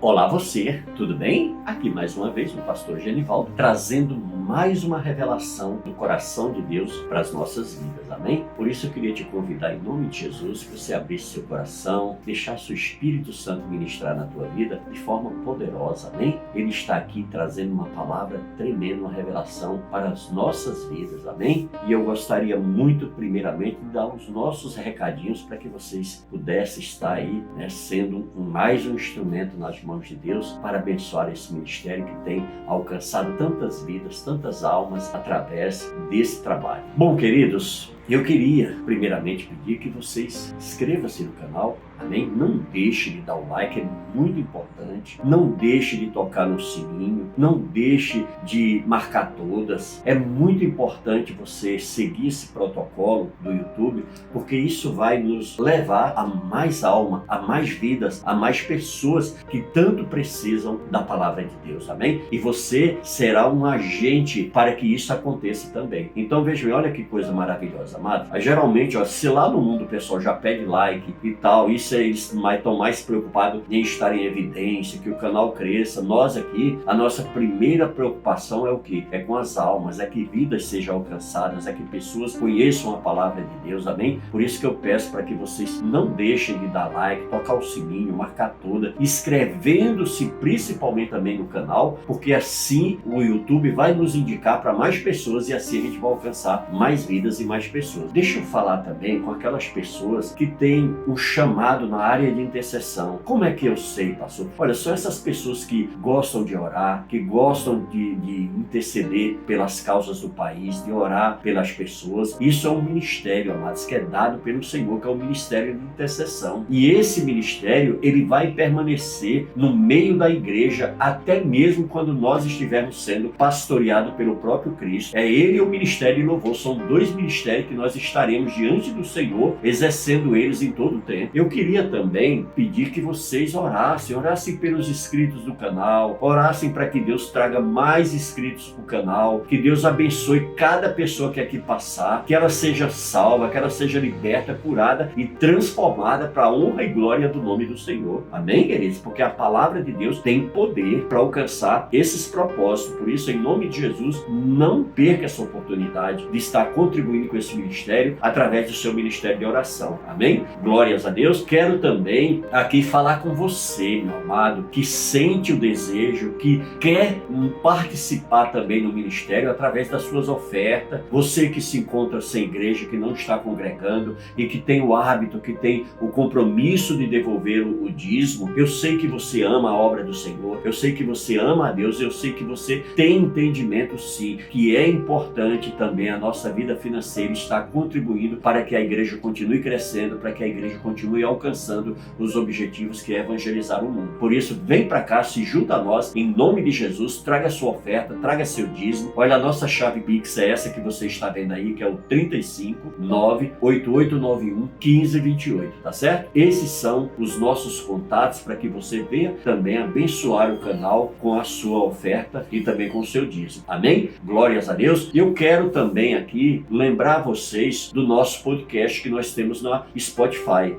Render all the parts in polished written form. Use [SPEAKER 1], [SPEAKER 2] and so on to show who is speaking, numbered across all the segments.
[SPEAKER 1] Olá você, tudo bem? Aqui mais uma vez o pastor Genivaldo, trazendo mais uma revelação do coração de Deus para as nossas vidas, amém? Por isso eu queria te convidar em nome de Jesus que você abrisse seu coração, deixasse o Espírito Santo ministrar na tua vida de forma poderosa, amém? Ele está aqui trazendo uma palavra tremenda, uma revelação para as nossas vidas, amém? E eu gostaria muito, primeiramente, de dar os nossos recadinhos para que vocês pudessem estar aí, sendo mais um instrumento nas mãos de Deus para abençoar esse ministério que tem alcançado tantas vidas, tantas almas através desse trabalho. Bom, queridos, eu queria primeiramente pedir que vocês inscrevam-se no canal, amém? Não deixe de dar o like, é muito importante. Não deixe de tocar no sininho, não deixe de marcar todas. É muito importante você seguir esse protocolo do YouTube, porque isso vai nos levar a mais alma, a mais vidas, a mais pessoas que tanto precisam da palavra de Deus, amém? E você será um agente para que isso aconteça também. Então veja, olha que coisa maravilhosa, amado. Geralmente, se lá no mundo o pessoal já pede like e tal, isso eles estão mais preocupados em estar em evidência, que o canal cresça. Nós aqui, a nossa primeira preocupação é o quê? É com as almas, é que vidas sejam alcançadas, é que pessoas conheçam a palavra de Deus, amém? Por isso que eu peço para que vocês não deixem de dar like, tocar o sininho, marcar toda, inscrevendo-se principalmente também no canal, porque assim o YouTube vai nos indicar para mais pessoas e assim a gente vai alcançar mais vidas e mais pessoas. Deixa eu falar também com aquelas pessoas que têm o chamado na área de intercessão. Como é que eu sei, pastor? Olha, são essas pessoas que gostam de orar, que gostam de interceder pelas causas do país, de orar pelas pessoas. Isso é um ministério, amados, que é dado pelo Senhor, que é o ministério de intercessão. E esse ministério, ele vai permanecer no meio da igreja até mesmo quando nós estivermos sendo pastoreados pelo próprio Cristo. É ele e o ministério de louvor. São dois ministérios que nós estaremos diante do Senhor, exercendo eles em todo o tempo. Eu queria também pedir que vocês orassem pelos inscritos do canal, orassem para que Deus traga mais inscritos para o canal, que Deus abençoe cada pessoa que aqui passar, que ela seja salva, que ela seja liberta, curada e transformada para a honra e glória do nome do Senhor. Amém, queridos? Porque a palavra de Deus tem poder para alcançar esses propósitos. Por isso, em nome de Jesus, não perca essa oportunidade de estar contribuindo com esse ministério através do seu ministério de oração. Amém? Glórias a Deus. Quero também aqui falar com você, meu amado, que sente o desejo, que quer participar também no ministério através das suas ofertas. Você que se encontra sem igreja, que não está congregando e que tem o hábito, que tem o compromisso de devolver o dízimo. Eu sei que você ama a obra do Senhor, eu sei que você ama a Deus, eu sei que você tem entendimento sim, que é importante também a nossa vida financeira estar contribuindo para que a igreja continue crescendo, para que a igreja continue alcançando os objetivos que é evangelizar o mundo. Por isso, vem para cá, se junta a nós, em nome de Jesus, traga sua oferta, traga seu dízimo. Olha, a nossa chave Pix é essa que você está vendo aí, que é o 35 98891 1528, tá certo? Esses são os nossos contatos para que você venha também abençoar o canal com a sua oferta e também com o seu dízimo. Amém? Glórias a Deus. E eu quero também aqui lembrar vocês do nosso podcast que nós temos na Spotify.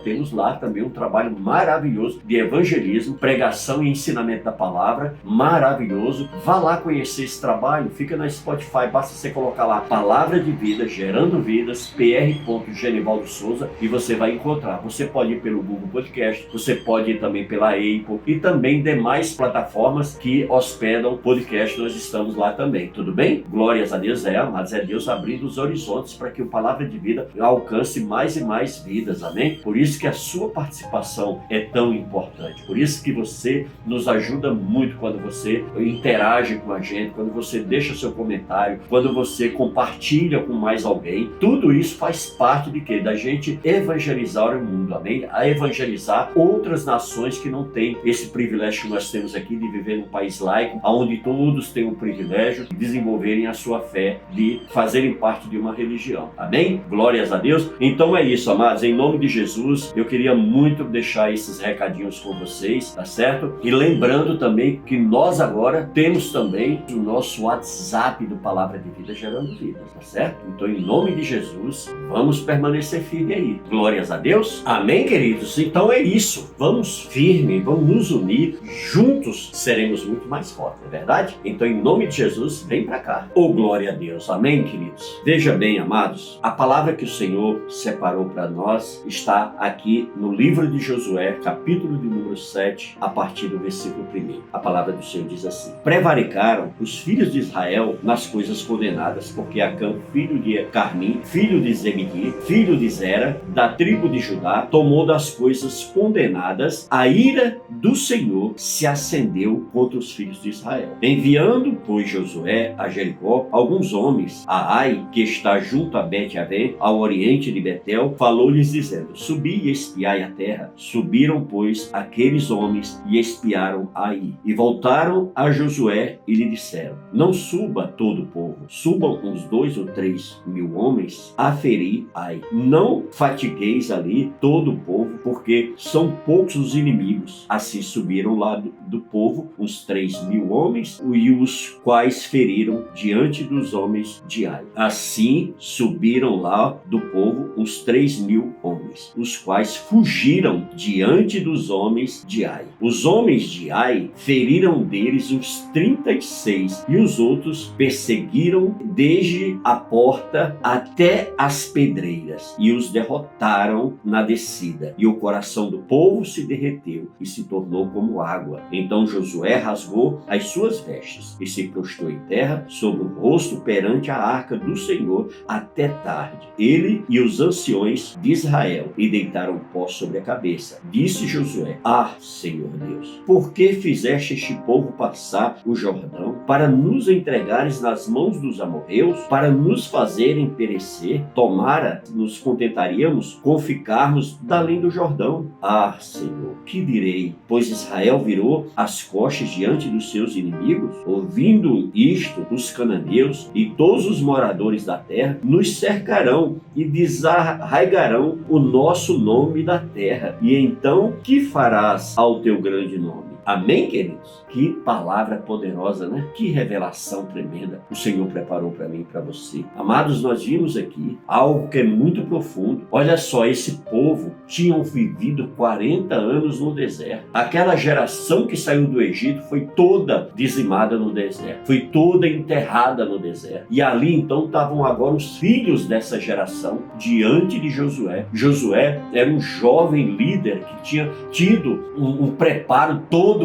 [SPEAKER 1] Temos lá também um trabalho maravilhoso de evangelismo, pregação e ensinamento da palavra, maravilhoso. Vá lá conhecer esse trabalho, fica na Spotify, basta você colocar lá Palavra de Vida, Gerando Vidas, Pr. Genivaldo Souza, e você vai encontrar. Você pode ir pelo Google Podcast, você pode ir também pela Apple e também demais plataformas que hospedam podcast, nós estamos lá também, tudo bem? Glórias a Deus, mas é Deus abrindo os horizontes para que o Palavra de Vida alcance mais e mais vidas, amém? Por isso que a sua participação é tão importante, por isso que você nos ajuda muito quando você interage com a gente, quando você deixa seu comentário, quando você compartilha com mais alguém. Tudo isso faz parte de quê? Da gente evangelizar o mundo, amém? A evangelizar outras nações que não têm esse privilégio que nós temos aqui de viver num país laico, onde todos têm o privilégio de desenvolverem a sua fé, de fazerem parte de uma religião, amém? Glórias a Deus. Então é isso, amados, em nome de Jesus, queridos, eu queria muito deixar esses recadinhos com vocês, tá certo? E lembrando também que nós agora temos também o nosso WhatsApp do Palavra de Vida Gerando Vidas, tá certo? Então, em nome de Jesus, vamos permanecer firme aí. Glórias a Deus. Amém, queridos? Então é isso. Vamos firme, vamos nos unir. Juntos seremos muito mais fortes, não é verdade? Então, em nome de Jesus, vem pra cá. Oh, glória a Deus. Amém, queridos? Veja bem, amados, a palavra que o Senhor separou para nós está aqui no livro de Josué, capítulo de número 7, a partir do versículo 1. A palavra do Senhor diz assim: prevaricaram os filhos de Israel nas coisas condenadas, porque Acã, filho de Carmi, filho de Zebedi, filho de Zera, da tribo de Judá, tomou das coisas condenadas. A ira do Senhor se acendeu contra os filhos de Israel. Enviando, pois, Josué a Jericó alguns homens, a Ai, que está junto a Bet-Avém, ao oriente de Betel, falou-lhes dizendo: subi e espiai a terra. Subiram, pois, aqueles homens e espiaram Ai. E voltaram a Josué e lhe disseram: não suba todo o povo, subam uns 2 ou 3 mil homens a ferir Ai. Não fatigueis ali todo o povo, porque são poucos os inimigos. Assim subiram lá do povo uns 3 mil homens, e os quais feriram diante dos homens de Ai. Assim subiram lá do povo uns 3 mil homens, os quais fugiram diante dos homens de Ai. Os homens de Ai feriram deles uns 36, e os outros perseguiram desde a porta até as pedreiras, e os derrotaram na descida. E o coração do povo se derreteu e se tornou como água. Então Josué rasgou as suas vestes e se prostrou em terra sobre o rosto perante a arca do Senhor até tarde, ele e os anciões de Israel, e deitaram pó sobre a cabeça. Disse Josué: ah, Senhor Deus, por que fizeste este povo passar o Jordão para nos entregares nas mãos dos amorreus, para nos fazerem perecer? Tomara nos contentaríamos com ficarmos além do Jordão. Ah, Senhor, que direi? Pois Israel virou as costas diante dos seus inimigos. Ouvindo isto, os cananeus e todos os moradores da terra nos cercarão e desarraigarão o nosso nome da terra. E então, que farás ao teu grande nome? Amém, queridos? Que palavra poderosa, né? Que revelação tremenda o Senhor preparou para mim e para você. Amados, nós vimos aqui algo que é muito profundo. Olha só, esse povo tinham vivido 40 anos no deserto. Aquela geração que saiu do Egito foi toda dizimada no deserto. Foi toda enterrada no deserto. E ali, então, estavam agora os filhos dessa geração diante de Josué. Josué era um jovem líder que tinha tido um preparo todo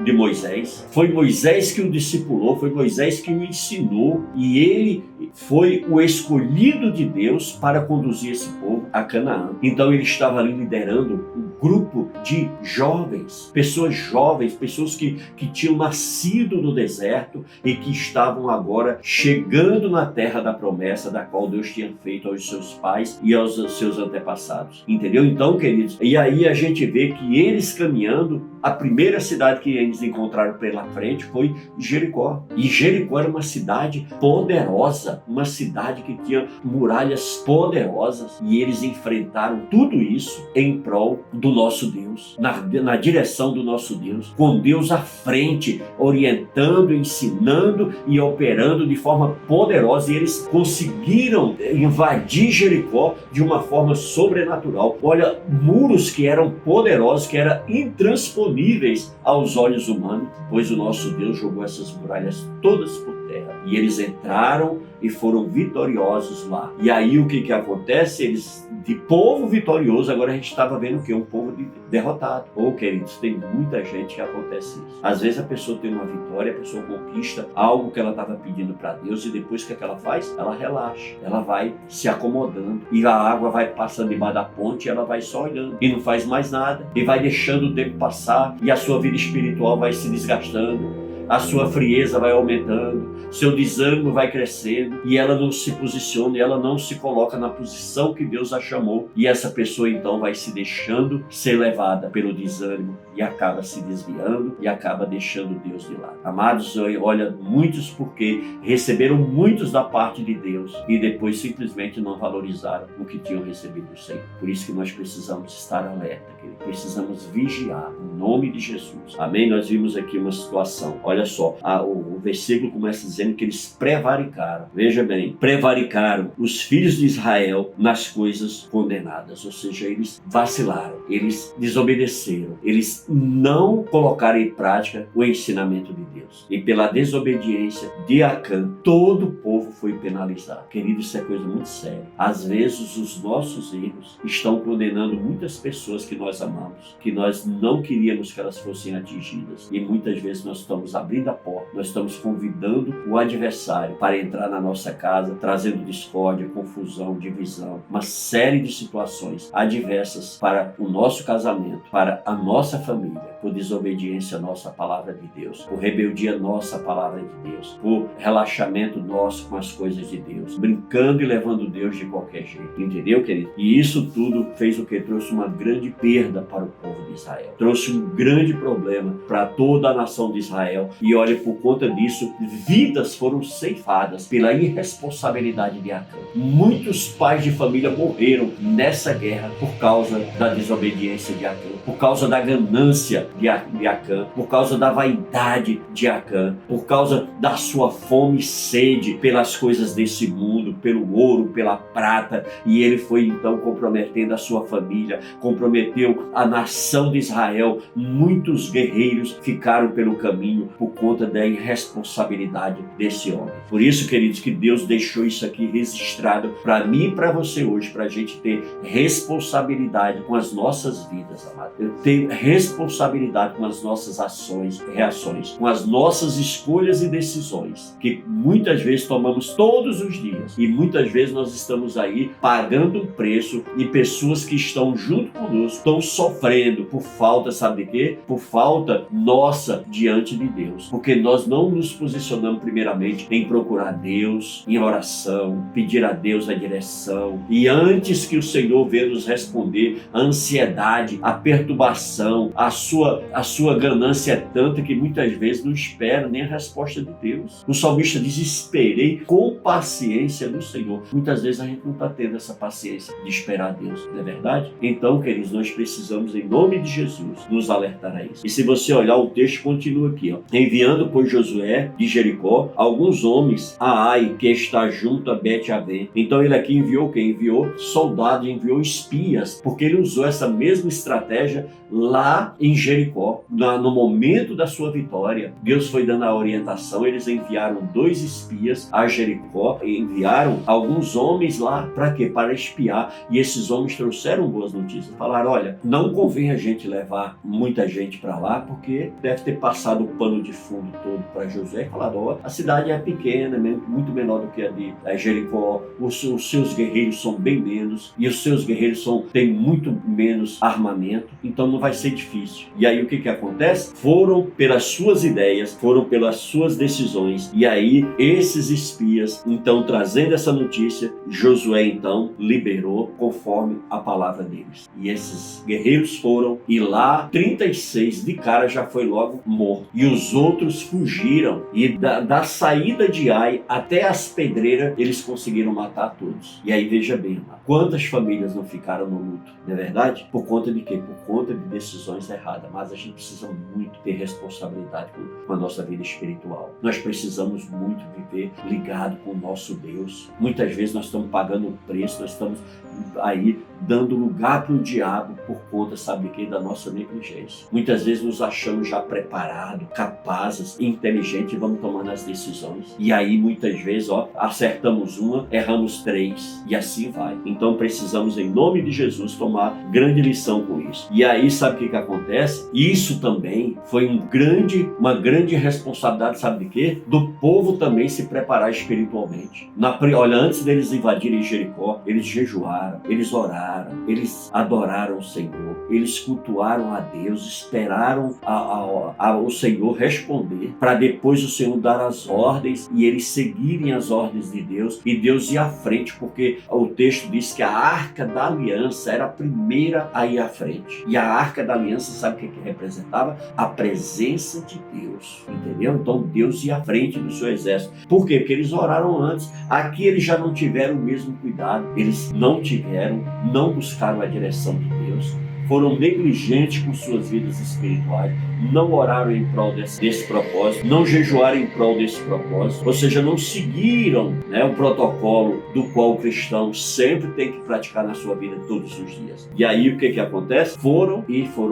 [SPEAKER 1] de Moisés. Foi Moisés que o discipulou, foi Moisés que o ensinou, e ele foi o escolhido de Deus para conduzir esse povo a Canaã. Então ele estava ali liderando um grupo de jovens, pessoas que tinham nascido no deserto e que estavam agora chegando na terra da promessa, da qual Deus tinha feito aos seus pais e aos seus antepassados. Entendeu? Então, queridos, e aí a gente vê que eles caminhando, a primeira cidade que eles encontraram pela frente foi Jericó. E Jericó era uma cidade poderosa, uma cidade que tinha muralhas poderosas, e eles enfrentaram tudo isso em prol do nosso Deus, na direção do nosso Deus, com Deus à frente, orientando, ensinando e operando de forma poderosa, e eles conseguiram invadir Jericó de uma forma sobrenatural. Olha, muros que eram poderosos, que eram intransponíveis aos olhos humanos, pois o nosso Deus jogou essas muralhas todas por terra, e eles entraram e foram vitoriosos lá. E aí o que acontece? Eles, de povo vitorioso, agora a gente estava vendo o que? Um povo derrotado. Queridos, tem muita gente que acontece isso. Às vezes a pessoa tem uma vitória, a pessoa conquista algo que ela estava pedindo para Deus, e depois o que ela faz? Ela relaxa, ela vai se acomodando, e a água vai passando debaixo da ponte, e ela vai só olhando e não faz mais nada, e vai deixando o tempo passar, e a sua vida espiritual vai se desgastando. a sua frieza vai aumentando, seu desânimo vai crescendo e ela não se posiciona, ela não se coloca na posição que Deus a chamou, e essa pessoa então vai se deixando ser levada pelo desânimo e acaba se desviando e acaba deixando Deus de lado. Amados, olha, muitos porque receberam muitos da parte de Deus e depois simplesmente não valorizaram o que tinham recebido do Senhor. Por isso que nós precisamos estar alerta, querido. Precisamos vigiar, em nome de Jesus. Amém? Nós vimos aqui uma situação. Olha só, o versículo começa dizendo que eles prevaricaram. Veja bem, prevaricaram os filhos de Israel nas coisas condenadas. Ou seja, eles vacilaram, eles desobedeceram, eles não colocaram em prática o ensinamento de Deus. E pela desobediência de Acã, todo o povo foi penalizado. Querido, isso é coisa muito séria. Às vezes os nossos erros estão condenando muitas pessoas que nós amamos, que nós não queríamos que elas fossem atingidas. E muitas vezes nós estamos abrindo a porta, nós estamos convidando o adversário para entrar na nossa casa, trazendo discórdia, confusão, divisão, uma série de situações adversas para o nosso casamento, para a nossa família, por desobediência nossa à palavra de Deus, por rebeldia nossa à palavra de Deus, por relaxamento nosso com as coisas de Deus, brincando e levando Deus de qualquer jeito. Entendeu, querido? E isso tudo fez o que? Trouxe uma grande perda para o povo de Israel. Trouxe um grande problema para toda a nação de Israel. E olha, por conta disso, vidas foram ceifadas pela irresponsabilidade de Acã. Muitos pais de família morreram nessa guerra por causa da desobediência de Acã, por causa da ganância de Acã, por causa da vaidade de Acã, por causa da sua fome e sede pelas coisas desse mundo, pelo ouro, pela prata, e ele foi então comprometendo a sua família, comprometeu a nação de Israel. Muitos guerreiros ficaram pelo caminho por conta da irresponsabilidade desse homem. Por isso, queridos, que Deus deixou isso aqui registrado para mim e para você hoje, para a gente ter responsabilidade com as nossas vidas, amado. Eu tenho responsabilidade com as nossas ações, reações, com as nossas escolhas e decisões, que muitas vezes tomamos todos os dias, e muitas vezes nós estamos aí pagando um preço, e pessoas que estão junto conosco estão sofrendo por falta, sabe de quê? Por falta nossa diante de Deus, porque nós não nos posicionamos primeiramente em procurar Deus, em oração, pedir a Deus a direção, e antes que o Senhor venha nos responder, a ansiedade, a perturbação, a sua ganância é tanta que muitas vezes não espera nem a resposta de Deus. O salmista diz: esperei com paciência no Senhor. Muitas vezes a gente não está tendo essa paciência de esperar Deus, não é verdade? Então, queridos, nós precisamos, em nome de Jesus, nos alertar a isso. E se você olhar, o texto continua aqui, ó. Enviando, pois, Josué de Jericó alguns homens a Ai, que está junto a Bet-Avém. Então ele aqui enviou quem? Enviou soldados, enviou espias, porque ele usou essa mesma estratégia lá em Jericó. No momento da sua vitória, Deus foi dando a orientação. Eles enviaram 2 espias a Jericó, e enviaram alguns homens lá, para quê? Para espiar. E esses homens trouxeram boas notícias. Falaram: olha, não convém a gente levar muita gente para lá, porque deve ter passado o pano de fundo todo para Josué e falado: ó, a cidade é pequena, muito menor do que a de Jericó, os seus guerreiros são bem menos, e os seus guerreiros têm muito menos armamento, então não vai ser difícil. E aí o que acontece? Foram pelas suas ideias, foram pelas suas decisões, e aí esses espias, então, trazendo essa notícia, Josué então liberou conforme a palavra deles. E esses guerreiros foram, e lá 36 de cara já foi logo morto, e os outros fugiram, e da saída de Ai até as pedreiras eles conseguiram matar todos. E aí veja bem, quantas famílias não ficaram no luto, não é verdade? Por conta de quê? Por conta de decisões erradas. Mas a gente precisa muito ter responsabilidade com a nossa vida espiritual. Nós precisamos muito viver ligado com o nosso Deus. Muitas vezes nós estamos pagando o preço, nós estamos aí dando lugar para o diabo por conta, sabe de quê? Da nossa negligência. Muitas vezes nos achamos já preparados, capazes, inteligentes, e vamos tomando as decisões. E aí muitas vezes, acertamos uma, erramos 3, e assim vai. Então precisamos, em nome de Jesus, tomar grande lição com isso. E aí sabe o que acontece? Isso também foi uma grande responsabilidade, sabe de quê? Do povo também se preparar espiritualmente. Olha, antes deles invadirem Jericó, eles jejuaram, eles oraram, eles adoraram o Senhor, eles cultuaram a Deus, esperaram o Senhor responder, para depois o Senhor dar as ordens e eles seguirem as ordens de Deus e Deus ir à frente, porque o texto diz que a Arca da Aliança era a primeira a ir à frente. E a Arca da Aliança, sabe o que representava? A presença de Deus, entendeu? Então Deus ia à frente do seu exército. Por quê? Porque eles oraram antes. Aqui eles já não tiveram o mesmo cuidado, eles não buscaram a direção de Deus, foram negligentes com suas vidas espirituais, não oraram em prol desse propósito, não jejuaram em prol desse propósito, ou seja, não seguiram, o protocolo do qual o cristão sempre tem que praticar na sua vida todos os dias. E aí o que acontece? Foram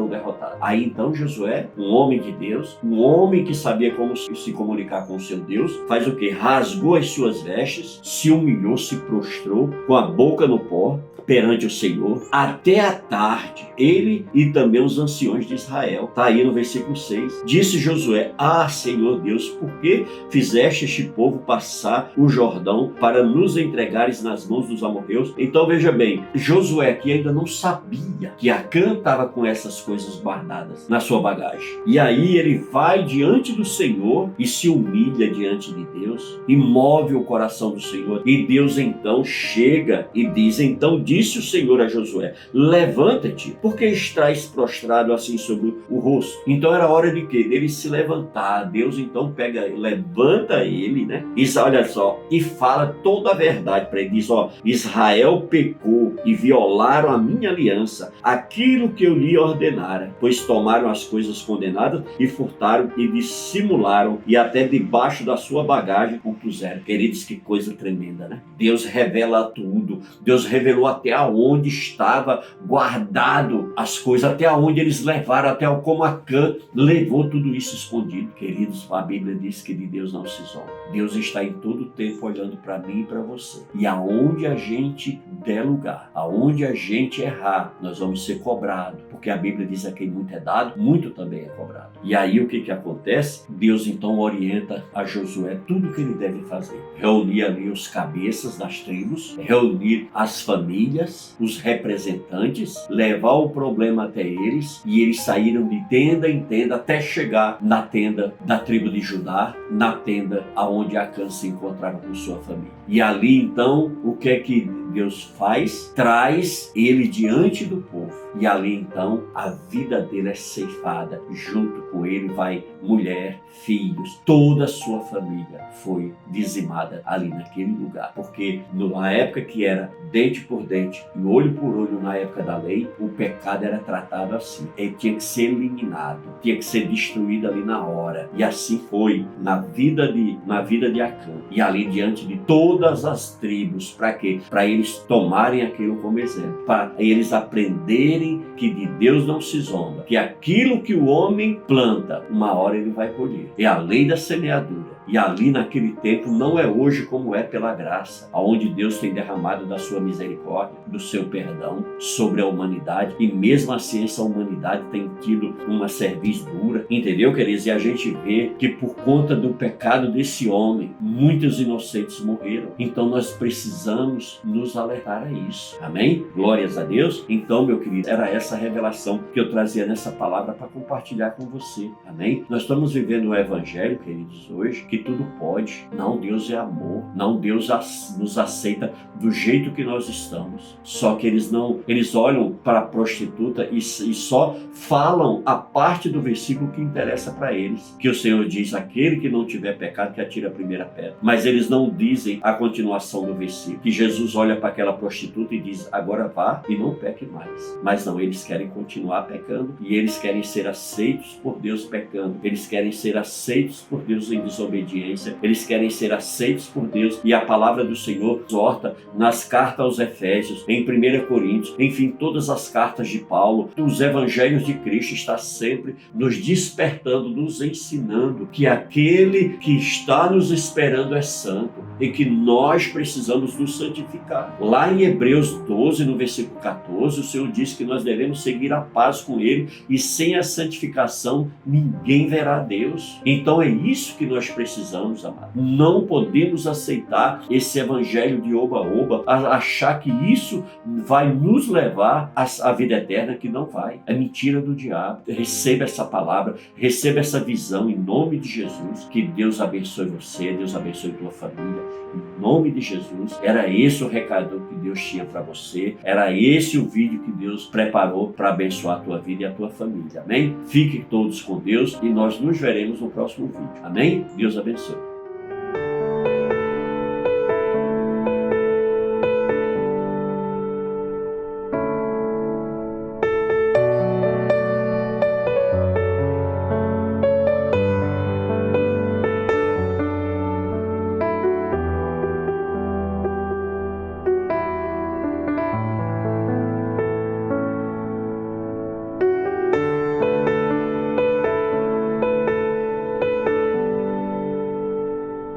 [SPEAKER 1] derrotados. Aí então Josué, um homem de Deus, um homem que sabia como se comunicar com o seu Deus, faz o quê? Rasgou as suas vestes, se humilhou, se prostrou, com a boca no pó, perante o Senhor, até a tarde, ele e também os anciões de Israel. Está aí no versículo 6. Disse Josué: Senhor Deus, por que fizeste este povo passar o Jordão para nos entregares nas mãos dos amorreus? Então veja bem, Josué aqui ainda não sabia que Acã estava com essas coisas guardadas na sua bagagem. E aí ele vai diante do Senhor e se humilha diante de Deus e move o coração do Senhor. E Deus então chega e diz: então disse o Senhor a Josué: levanta-te, porque estás prostrado assim sobre o rosto. Então era hora de quê? Dele se levantar. Deus então levanta ele, e olha só, e fala toda a verdade para ele. Diz: Israel pecou e violaram a minha aliança, aquilo que eu lhe ordenara, pois tomaram as coisas condenadas e furtaram e dissimularam e até debaixo da sua bagagem o puseram. Queridos, que coisa tremenda, Deus revela tudo. Deus revelou até aonde estava guardado as coisas, até aonde eles levaram, até como Acã levou tudo isso escondido. Queridos, a Bíblia diz que de Deus não se zomba. Deus está em todo o tempo olhando para mim e para você. E aonde a gente der lugar, aonde a gente errar, nós vamos ser cobrados, porque a Bíblia diz: a quem muito é dado, muito também é cobrado. E aí o que acontece? Deus então orienta a Josué tudo o que ele deve fazer. Reunir ali os cabeças das tribos, reunir as famílias, os representantes, levar o problema até eles, e eles saíram de tenda em tenda até chegar na tenda da tribo de Judá, na tenda aonde Acã se encontrava com sua família. E ali então, o que é que Deus faz? Traz ele diante do povo. E ali então, a vida dele é ceifada. Junto com ele vai mulher, filhos, toda a sua família foi dizimada ali naquele lugar. Porque na época que era dente por dente e olho por olho, na época da lei, o pecado era tratado assim. Ele tinha que ser eliminado, tinha que ser destruído ali na hora. E assim foi na vida de Acã. E ali diante de todas as tribos. Para quê? Para eles tomarem aquilo como exemplo. Para eles aprenderem que de Deus não se zomba. Que aquilo que o homem planta, uma hora ele vai colher. É a lei da semeadura. E ali naquele tempo não é hoje como é pela graça, aonde Deus tem derramado da sua misericórdia, do seu perdão sobre a humanidade, e mesmo assim essa humanidade tem tido uma cerviz dura, entendeu, queridos? E a gente vê que por conta do pecado desse homem, muitos inocentes morreram. Então nós precisamos nos alertar a isso, amém? Glórias a Deus. Então, meu querido, era essa revelação que eu trazia nessa palavra para compartilhar com você, amém? Nós estamos vivendo o evangelho, queridos, hoje, que tudo pode. Não, Deus é amor. Não, Deus nos aceita do jeito que nós estamos. Só que eles olham para a prostituta e só falam a parte do versículo que interessa para eles. Que o Senhor diz: aquele que não tiver pecado, que atire a primeira pedra. Mas eles não dizem a continuação do versículo. Que Jesus olha para aquela prostituta e diz: agora vá e não peque mais. Mas não, eles querem continuar pecando e eles querem ser aceitos por Deus pecando. Eles querem ser aceitos por Deus em desobediência. Eles querem ser aceitos por Deus. E a palavra do Senhor exorta nas cartas aos Efésios, em 1 Coríntios, enfim, todas as cartas de Paulo, os evangelhos de Cristo está sempre nos despertando, nos ensinando que aquele que está nos esperando é santo e que nós precisamos nos santificar. Lá em Hebreus 12, no versículo 14, o Senhor diz que nós devemos seguir a paz com Ele, e sem a santificação ninguém verá Deus. Então é isso que nós precisamos precisamos, amado. Não podemos aceitar esse evangelho de oba-oba, achar que isso vai nos levar à vida eterna, que não vai. É mentira do diabo. Receba essa palavra, receba essa visão em nome de Jesus. Que Deus abençoe você, Deus abençoe tua família. Em nome de Jesus. Era esse o recado que Deus tinha para você. Era esse o vídeo que Deus preparou para abençoar a tua vida e a tua família. Amém? Fiquem todos com Deus e nós nos veremos no próximo vídeo. Amém? Deus abençoe.